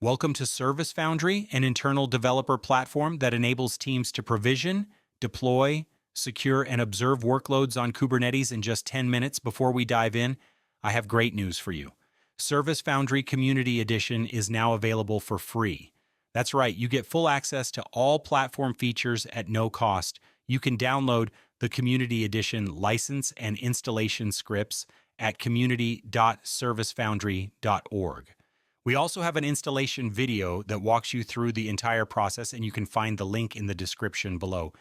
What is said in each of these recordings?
Welcome to ServiceFoundry, an internal developer platform that enables teams to provision, deploy, secure, and observe workloads on Kubernetes in just 10 minutes. Before we dive in, I have great news for you. ServiceFoundry Community Edition is now available for free. That's right, you get full access to all platform features at no cost. You can download the Community Edition license and installation scripts at community.servicefoundry.org. We also have an installation video that walks you through the entire process, and you can find the link in the description below.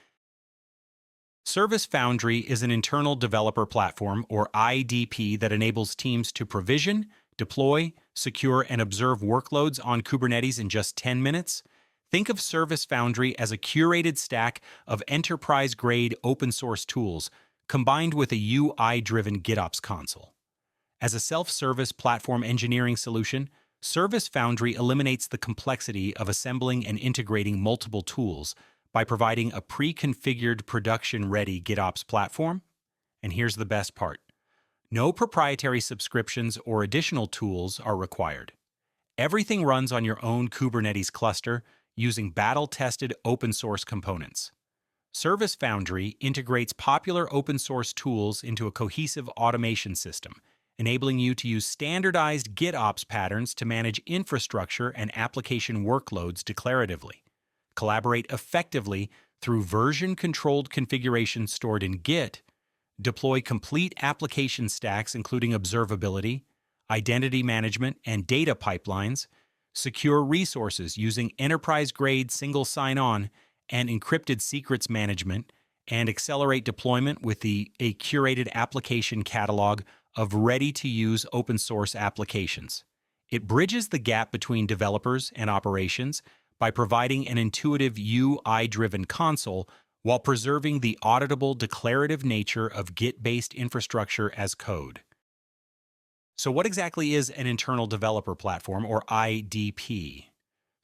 ServiceFoundry is an internal developer platform, or IDP, that enables teams to provision, deploy, secure, and observe workloads on Kubernetes in just 10 minutes. Think of ServiceFoundry as a curated stack of enterprise-grade open-source tools combined with a UI-driven GitOps console. As a self-service platform engineering solution, ServiceFoundry eliminates the complexity of assembling and integrating multiple tools by providing a pre-configured production-ready GitOps platform. And here's the best part. No proprietary subscriptions or additional tools are required. Everything runs on your own Kubernetes cluster using battle-tested open-source components. ServiceFoundry integrates popular open-source tools into a cohesive automation system, enabling you to use standardized GitOps patterns to manage infrastructure and application workloads declaratively, collaborate effectively through version-controlled configuration stored in Git, deploy complete application stacks including observability, identity management, and data pipelines, secure resources using enterprise-grade single sign-on and encrypted secrets management, and accelerate deployment with a curated application catalog of ready-to-use open-source applications. It bridges the gap between developers and operations by providing an intuitive UI-driven console while preserving the auditable declarative nature of Git-based infrastructure as code. So what exactly is an internal developer platform, or IDP?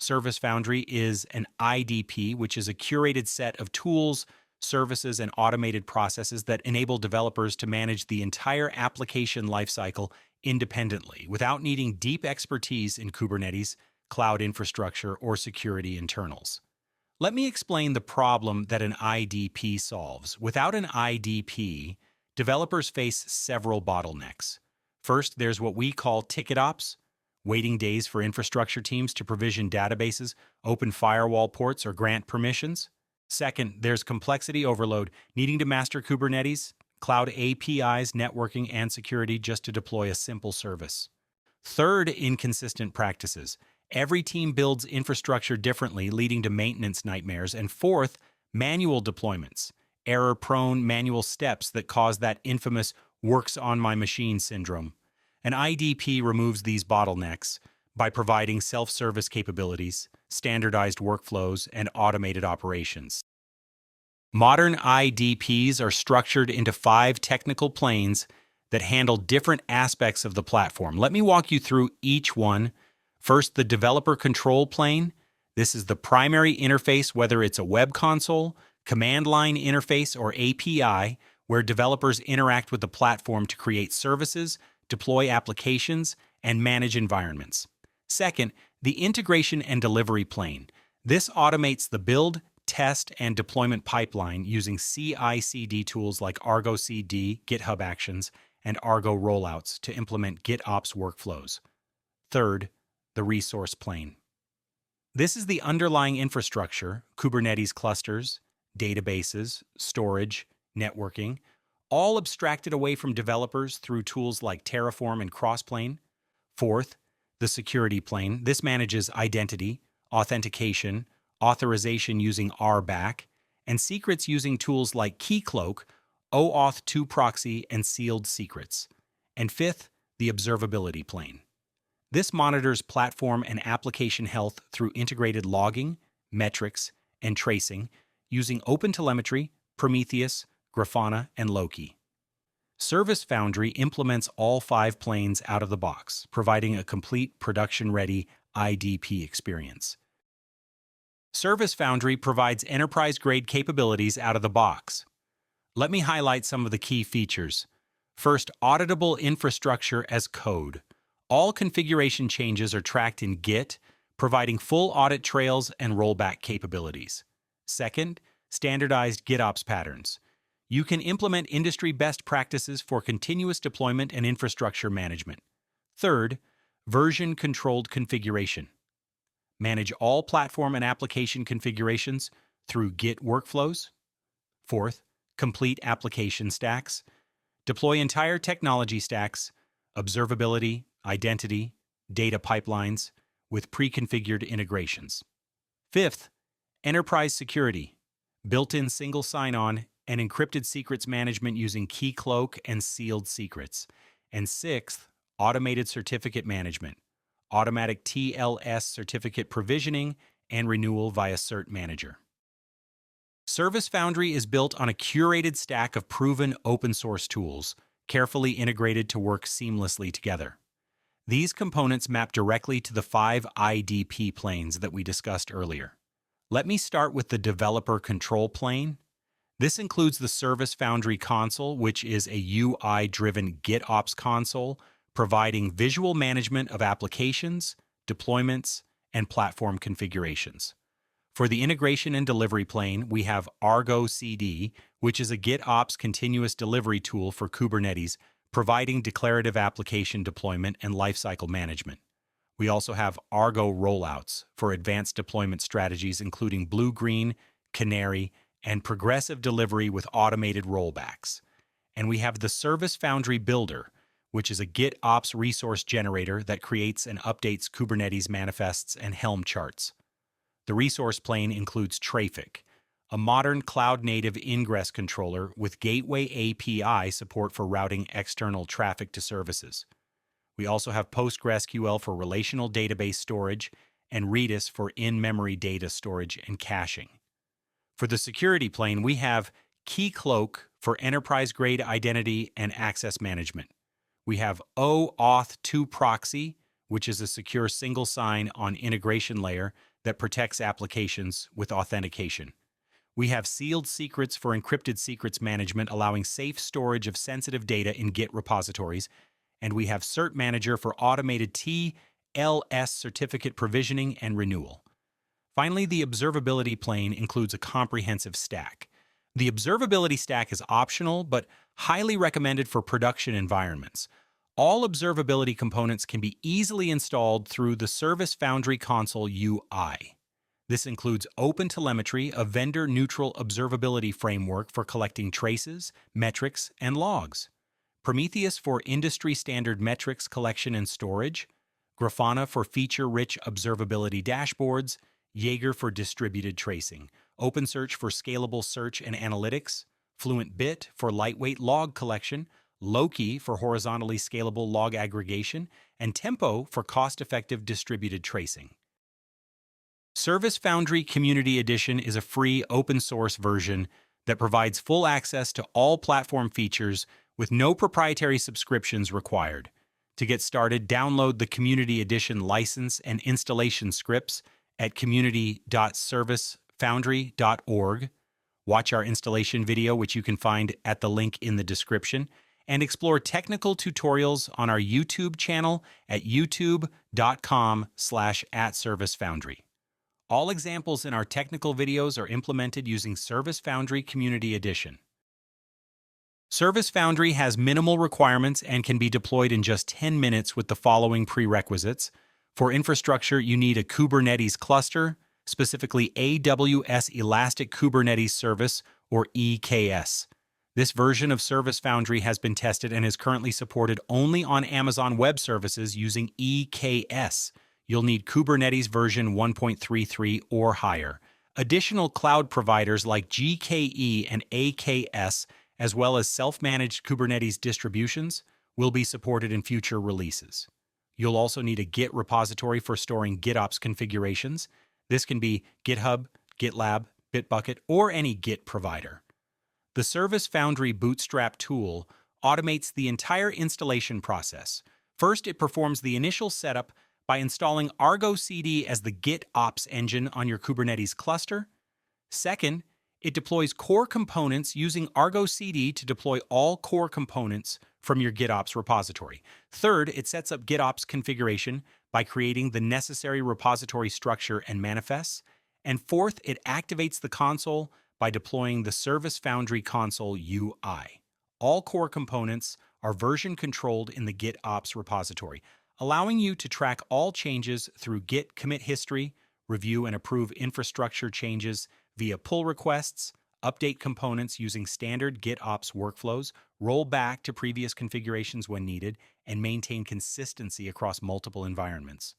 ServiceFoundry is an IDP, which is a curated set of tools, services, and automated processes that enable developers to manage the entire application lifecycle independently without needing deep expertise in Kubernetes, cloud infrastructure, or security internals. Let me explain the problem that an IDP solves. Without an IDP, developers face several bottlenecks. First, there's what we call ticket ops, waiting days for infrastructure teams to provision databases, open firewall ports, or grant permissions. Second, there's complexity overload, needing to master Kubernetes, cloud APIs, networking, and security just to deploy a simple service. Third, inconsistent practices. Every team builds infrastructure differently, leading to maintenance nightmares. And fourth, manual deployments, error-prone manual steps that cause that infamous works on my machine syndrome. An IDP removes these bottlenecks by providing self-service capabilities, standardized workflows, and automated operations. Modern IDPs are structured into 5 technical planes that handle different aspects of the platform. Let me walk you through each one. First, the developer control plane. This is the primary interface, whether it's a web console, command line interface, or API, where developers interact with the platform to create services, deploy applications, and manage environments. Second, the integration and delivery plane. This automates the build, test, and deployment pipeline using CI/CD tools like ArgoCD, GitHub Actions, and Argo Rollouts to implement GitOps workflows. Third, the resource plane. This is the underlying infrastructure, Kubernetes clusters, databases, storage, networking, all abstracted away from developers through tools like Terraform and Crossplane. Fourth, the security plane. This manages identity, authentication, authorization using RBAC, and secrets using tools like Keycloak, OAuth 2 Proxy, and sealed secrets. And fifth, the observability plane. This monitors platform and application health through integrated logging, metrics, and tracing using OpenTelemetry, Prometheus, Grafana, and Loki. ServiceFoundry implements all 5 planes out of the box, providing a complete production-ready IDP experience. ServiceFoundry provides enterprise-grade capabilities out of the box. Let me highlight some of the key features. First, auditable infrastructure as code. All configuration changes are tracked in Git, providing full audit trails and rollback capabilities. Second, standardized GitOps patterns. You can implement industry best practices for continuous deployment and infrastructure management. Third, version-controlled configuration. Manage all platform and application configurations through Git workflows. Fourth, complete application stacks. Deploy entire technology stacks, observability, identity, data pipelines, with pre-configured integrations. Fifth, enterprise security. Built-in single sign-on and encrypted secrets management using Keycloak and sealed secrets. And sixth, automated certificate management. Automatic TLS certificate provisioning and renewal via Cert Manager. ServiceFoundry is built on a curated stack of proven open-source tools, carefully integrated to work seamlessly together. These components map directly to the 5 IDP planes that we discussed earlier. Let me start with the developer control plane. This includes the ServiceFoundry console, which is a UI-driven GitOps console, providing visual management of applications, deployments, and platform configurations. For the integration and delivery plane, we have ArgoCD, which is a GitOps continuous delivery tool for Kubernetes, providing declarative application deployment and lifecycle management. We also have Argo Rollouts for advanced deployment strategies, including blue-green, canary, and progressive delivery with automated rollbacks. And we have the ServiceFoundry Builder, which is a GitOps resource generator that creates and updates Kubernetes manifests and Helm charts. The resource plane includes Traefik, a modern cloud-native ingress controller with Gateway API support for routing external traffic to services. We also have PostgreSQL for relational database storage and Redis for in-memory data storage and caching. For the security plane, we have Keycloak for enterprise-grade identity and access management. We have OAuth 2 Proxy, which is a secure single sign-on integration layer that protects applications with authentication. We have sealed secrets for encrypted secrets management, allowing safe storage of sensitive data in Git repositories. And we have Cert Manager for automated TLS certificate provisioning and renewal. Finally, the observability plane includes a comprehensive stack. The observability stack is optional, but highly recommended for production environments. All observability components can be easily installed through the ServiceFoundry console UI. This includes OpenTelemetry, a vendor-neutral observability framework for collecting traces, metrics, and logs. Prometheus for industry-standard metrics collection and storage. Grafana for feature-rich observability dashboards. Jaeger for distributed tracing. OpenSearch for scalable search and analytics. FluentBit for lightweight log collection. Loki for horizontally scalable log aggregation. And Tempo for cost-effective distributed tracing. ServiceFoundry Community Edition is a free open-source version that provides full access to all platform features with no proprietary subscriptions required. To get started, download the Community Edition license and installation scripts at community.servicefoundry.org. Watch our installation video, which you can find at the link in the description, and explore technical tutorials on our YouTube channel at youtube.com/@ServiceFoundry. All examples in our technical videos are implemented using ServiceFoundry Community Edition. ServiceFoundry has minimal requirements and can be deployed in just 10 minutes with the following prerequisites. For infrastructure, you need a Kubernetes cluster, specifically AWS Elastic Kubernetes Service, or EKS. This version of ServiceFoundry has been tested and is currently supported only on Amazon Web Services using EKS. You'll need Kubernetes version 1.33 or higher. Additional cloud providers like GKE and AKS, as well as self-managed Kubernetes distributions, will be supported in future releases. You'll also need a Git repository for storing GitOps configurations. This can be GitHub, GitLab, Bitbucket, or any Git provider. The ServiceFoundry Bootstrap tool automates the entire installation process. First, it performs the initial setup by installing ArgoCD as the GitOps engine on your Kubernetes cluster. Second, it deploys core components using ArgoCD to deploy all core components from your GitOps repository. Third, it sets up GitOps configuration by creating the necessary repository structure and manifests. And fourth, it activates the console by deploying the ServiceFoundry console UI. All core components are version controlled in the GitOps repository, allowing you to track all changes through Git commit history, review and approve infrastructure changes via pull requests, update components using standard GitOps workflows, roll back to previous configurations when needed, and maintain consistency across multiple environments.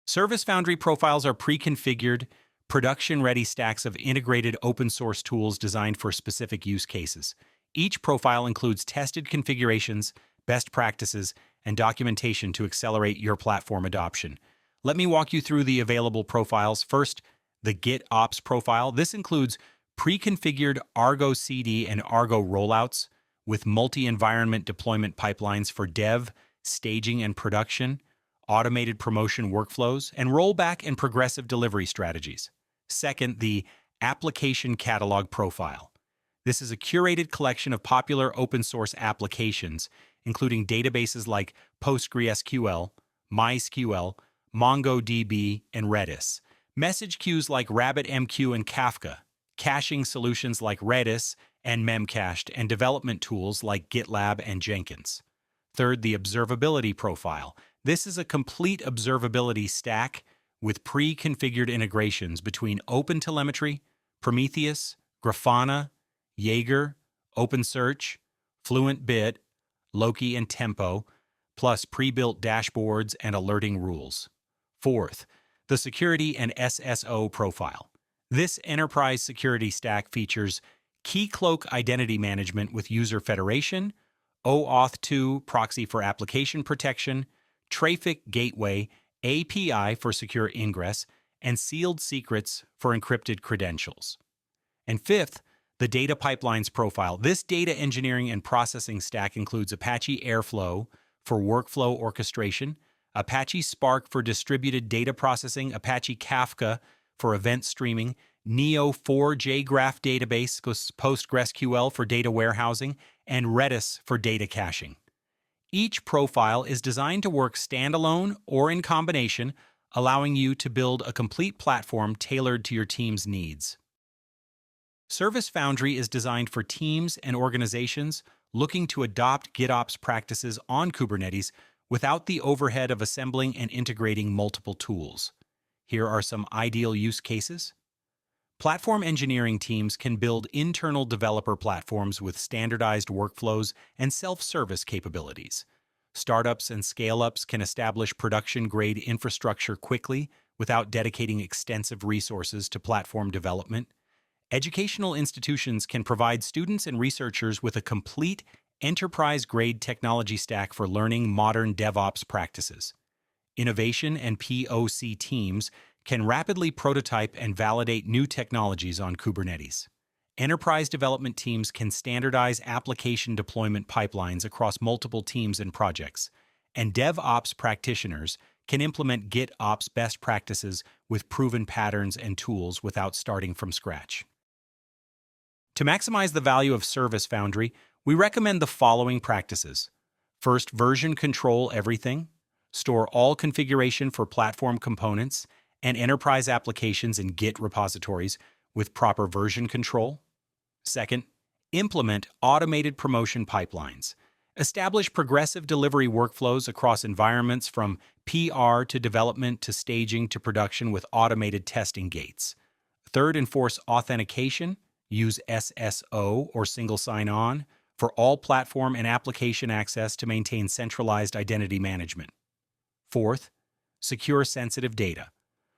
ServiceFoundry profiles are pre-configured, production-ready stacks of integrated open-source tools designed for specific use cases. Each profile includes tested configurations, best practices, and documentation to accelerate your platform adoption. Let me walk you through the available profiles. First, the GitOps profile. This includes pre-configured ArgoCD and Argo rollouts with multi-environment deployment pipelines for dev, staging, and production, automated promotion workflows, and rollback and progressive delivery strategies. Second, the application catalog profile. This is a curated collection of popular open-source applications, including databases like PostgreSQL, MySQL, MongoDB, and Redis, message queues like RabbitMQ and Kafka, caching solutions like Redis and Memcached, and development tools like GitLab and Jenkins. Third, the observability profile. This is a complete observability stack with pre-configured integrations between OpenTelemetry, Prometheus, Grafana, Jaeger, OpenSearch, FluentBit, Loki, and Tempo, plus pre-built dashboards and alerting rules. Fourth, the security and SSO profile. This enterprise security stack features Keycloak identity management with user federation, OAuth 2 proxy for application protection, Traefik gateway, API for secure ingress, and sealed secrets for encrypted credentials. And fifth, the data pipelines profile. This data engineering and processing stack includes Apache Airflow for workflow orchestration, Apache Spark for distributed data processing, Apache Kafka for event streaming, Neo4j Graph database, PostgreSQL for data warehousing, and Redis for data caching. Each profile is designed to work standalone or in combination, allowing you to build a complete platform tailored to your team's needs. ServiceFoundry is designed for teams and organizations looking to adopt GitOps practices on Kubernetes without the overhead of assembling and integrating multiple tools. Here are some ideal use cases. Platform engineering teams can build internal developer platforms with standardized workflows and self-service capabilities. Startups and scale-ups can establish production-grade infrastructure quickly without dedicating extensive resources to platform development. Educational institutions can provide students and researchers with a complete enterprise-grade technology stack for learning modern DevOps practices. Innovation and POC teams can rapidly prototype and validate new technologies on Kubernetes. Enterprise development teams can standardize application deployment pipelines across multiple teams and projects, and DevOps practitioners can implement GitOps best practices with proven patterns and tools without starting from scratch. To maximize the value of ServiceFoundry, we recommend the following practices. First, version control everything. Store all configuration for platform components and enterprise applications in Git repositories with proper version control. Second, implement automated promotion pipelines. Establish progressive delivery workflows across environments from PR to development to staging to production with automated testing gates. Third, enforce authentication. Use SSO or single sign-on for all platform and application access to maintain centralized identity management. Fourth, secure sensitive data.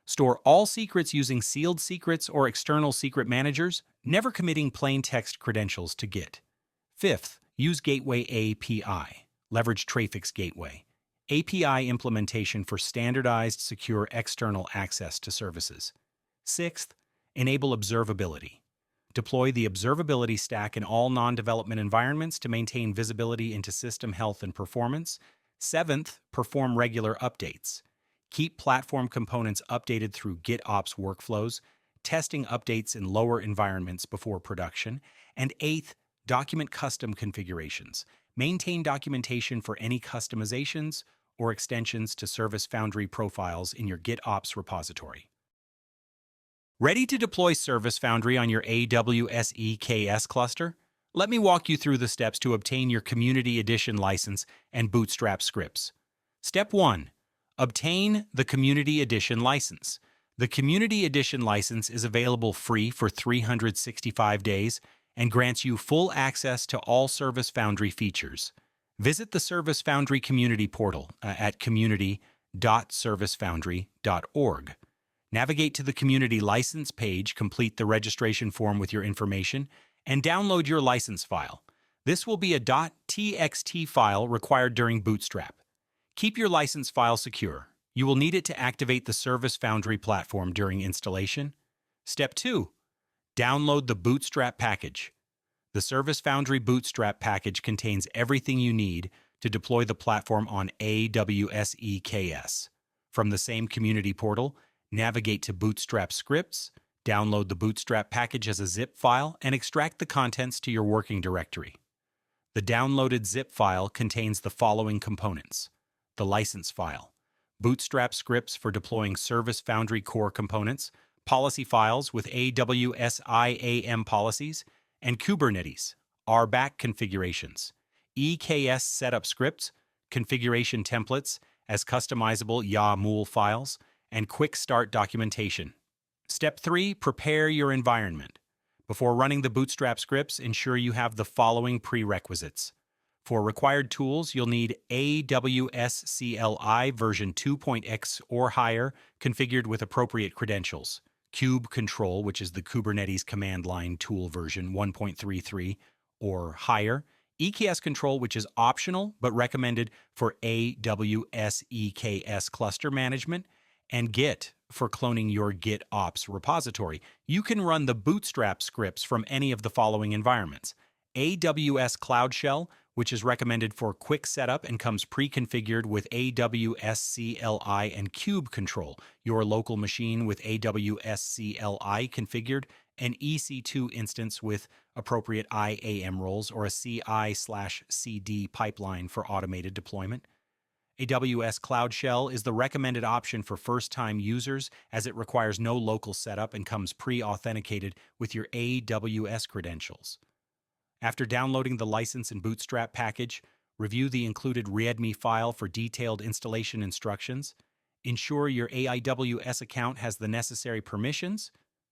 Store all secrets using sealed secrets or external secret managers, never committing plain text credentials to Git. Fifth, use Gateway API. Leverage Traefik's gateway. API implementation for standardized, secure external access to services. Sixth, enable observability. Deploy the observability stack in all non-development environments to maintain visibility into system health and performance. Seventh, perform regular updates. Keep platform components updated through GitOps workflows, testing updates in lower environments before production. And eighth, document custom configurations. Maintain documentation for any customizations or extensions to ServiceFoundry profiles in your GitOps repository. Ready to deploy ServiceFoundry on your AWS EKS cluster? Let me walk you through the steps to obtain your Community Edition license and Bootstrap scripts. Step 1. Obtain the Community Edition license. The Community Edition license is available free for 365 days and grants you full access to all ServiceFoundry features. Visit the ServiceFoundry community portal at community.servicefoundry.org. Navigate to the community license page, complete the registration form with your information, and download your license file. This will be a .txt file required during Bootstrap. Keep your license file secure. You will need it to activate the ServiceFoundry platform during installation. Step 2. Download the Bootstrap package. The ServiceFoundry Bootstrap package contains everything you need to deploy the platform on AWS EKS. From the same community portal, navigate to Bootstrap scripts, download the Bootstrap package as a zip file, and extract the contents to your working directory. The downloaded zip file contains the following components: the license file, Bootstrap scripts for deploying ServiceFoundry core components, policy files with AWS IAM policies, and Kubernetes, RBAC configurations, EKS setup scripts, configuration templates as customizable YAML files, and quick start documentation. Step 3. Prepare your environment. Before running the Bootstrap scripts, ensure you have the following prerequisites. For required tools, you'll need AWS CLI version 2.x or higher, configured with appropriate credentials. Kube Control, which is the Kubernetes command line tool version 1.33 or higher. EKS Control, which is optional but recommended for AWS EKS cluster management. And Git for cloning your GitOps repository. You can run the Bootstrap scripts from any of the following environments: AWS Cloud Shell, which is recommended for quick setup and comes pre-configured with AWS CLI and Kube Control, your local machine with AWS CLI configured, an EC2 instance with appropriate IAM roles, or a CI/CD pipeline for automated deployment. AWS Cloud Shell is the recommended option for first-time users, as it requires no local setup and comes pre-authenticated with your AWS credentials. After downloading the license and Bootstrap package, review the included README file for detailed installation instructions. Ensure your AWS account has the necessary permissions.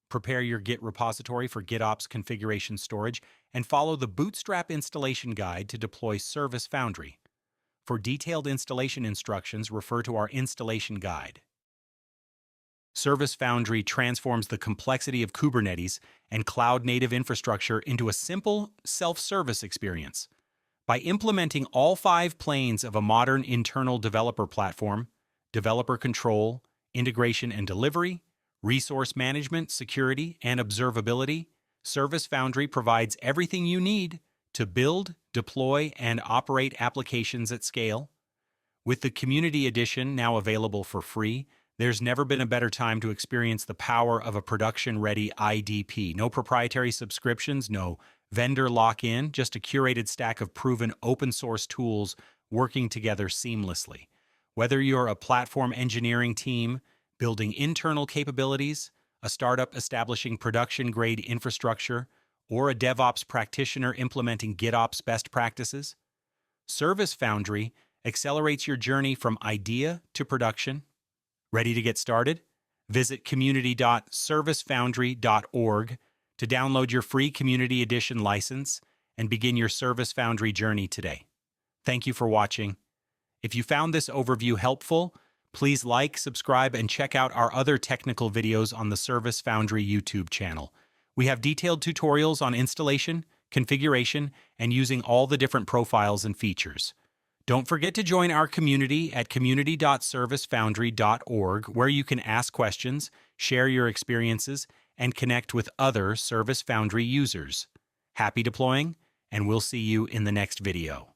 Prepare your Git repository for GitOps configuration storage, and follow the Bootstrap installation guide to deploy ServiceFoundry. For detailed installation instructions, refer to our installation guide. ServiceFoundry transforms the complexity of Kubernetes and cloud-native infrastructure into a simple, self-service experience. By implementing all 5 planes of a modern internal developer platform: developer control, integration and delivery, resource management, security, and observability, ServiceFoundry provides everything you need to build, deploy, and operate applications at scale. With the Community Edition now available for free, there's never been a better time to experience the power of a production-ready IDP. No proprietary subscriptions, no vendor lock-in, just a curated stack of proven open-source tools working together seamlessly. Whether you're a platform engineering team building internal capabilities, a startup establishing production-grade infrastructure, or a DevOps practitioner implementing GitOps best practices, ServiceFoundry accelerates your journey from idea to production. Ready to get started? Visit community.servicefoundry.org to download your free Community Edition license and begin your ServiceFoundry journey today. Thank you for watching. If you found this overview helpful, please like, subscribe, and check out our other technical videos on the ServiceFoundry YouTube channel. We have detailed tutorials on installation, configuration, and using all the different profiles and features. Don't forget to join our community at community.servicefoundry.org, where you can ask questions, share your experiences, and connect with other ServiceFoundry users. Happy deploying, and we'll see you in the next video.